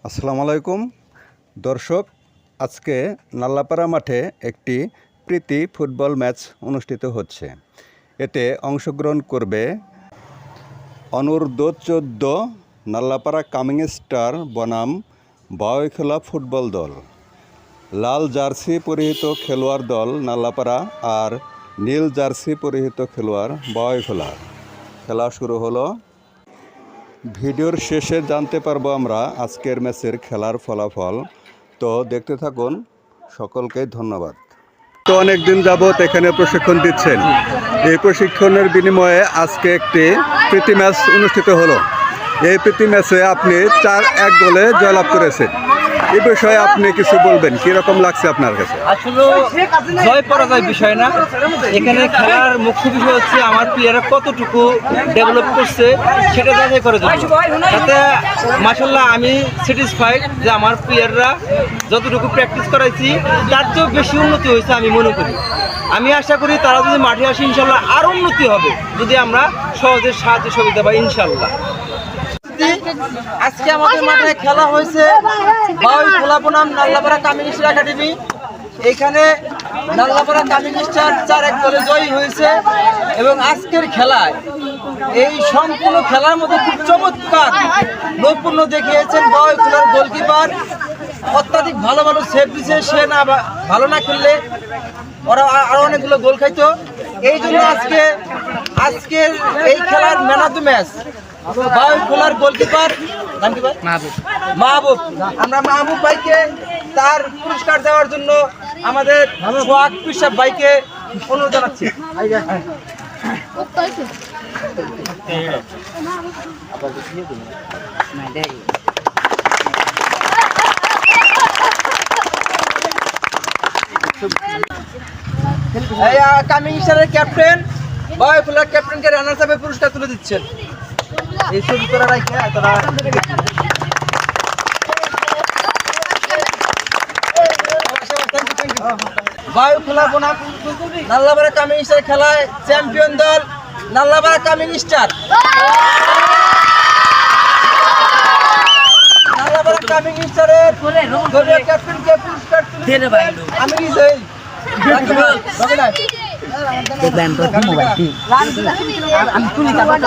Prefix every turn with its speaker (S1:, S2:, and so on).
S1: আসসালামু আলাইকুম দর্শক, আজকে নাল্লাপাড়া মাঠে একটি প্রীতি ফুটবল ম্যাচ অনুষ্ঠিত হচ্ছে। এতে অংশগ্রহণ করবে অনূর্ধ্ব-14 নাল্লাপাড়া কামিং স্টার বনাম বাউইখোলা ফুটবল দল। লাল জার্সি পরিহিত খেলোয়াড় দল নাল্লাপাড়া আর নীল জার্সি পরিহিত খেলোয়াড় বাউইখোলা। খেলা শুরু হলো। ভিডিওর শেষে জানতে পারবো আমরা আজকের ম্যাচের খেলার ফলাফল। তো দেখতে থাকুন। সকলকে ধন্যবাদ। তো অনেক দিন যাবত এখানে প্রশিক্ষণ দিচ্ছেন। এই প্রশিক্ষণের বিনিময়ে আজকে একটি প্রীতি ম্যাচ অনুষ্ঠিত হলো। এই প্রীতি ম্যাচে আপনি 4-1 গোলে জয়লাভ করেছেন। এই বিষয়ে আপনি কিছু বলবেন, কিরকম লাগছে আপনার কাছে?
S2: আসলে জয় পরাজয় বিষয় না, এখানে খেলার মুখ্য বিষয় হচ্ছে আমার প্লেয়াররা কতটুকু ডেভেলপ করছে সেটা যাচাই করার জন্য। তাতে মাশাআল্লাহ আমি স্যাটিসফাইড যে আমার প্লেয়াররা যতটুকু প্র্যাকটিস করাইছি তার চেয়েও বেশি উন্নতি হয়েছে আমি মনে করি। আমি আশা করি তারা যদি মাঠে আসে ইনশাল্লাহ আরও উন্নতি হবে যদি আমরা সহজে সাহায্য সুবিধা পাই ইনশাল্লাহ। আজকে আমাদের মাঠে খেলা হয়েছে বাউইখোলা বনাম নাল্লাপাড়া কামিং স্টার একাডেমি। এইখানে নাল্লাপাড়া কামিং স্টার 4-1 গোলে জয়ী হয়েছে এবং আজকের খেলায় এই সম্পূর্ণ খেলার মধ্যে খুব চমৎকার নৈপুণ্য দেখিয়েছেন বাউইখোলার গোলকিপার। অত্যাধিক ভালো ভালো সেভ দিচ্ছে, সে না ভালো না খেললে ওরা আরো অনেকগুলো গোল খাইতো। এই জন্য আজকের এই খেলার ম্যান অফ দ্য ম্যাচ বাউইখোলার গোলকিপার নাম কি ভাই? মাহবুব। আমরা মাহবুব ভাইকে তার পুরস্কার দেওয়ার জন্য আমাদের সোহাগ পিসাব ভাইকে অনুরোধ জানাচ্ছি। কামিং স্টারের ক্যাপ্টেন বাউইখোলার ক্যাপ্টেনকে রানার্স আপে পুরস্কার তুলে দিচ্ছেন। এই ছবি তোরা রাখে তোরা বাউইখোলা বনাম নাল্লাপাড়া কামিং স্টার খেলায় চ্যাম্পিয়ন দল নাল্লাপাড়া কামিং স্টার। নাল্লাপাড়া কামিং স্টারের দলীয় ক্যাপ্টেনকে পুরস্কার তুলে আমি নিজেই দেখবেন তো মোবাইলটি আমি তুলি তারপর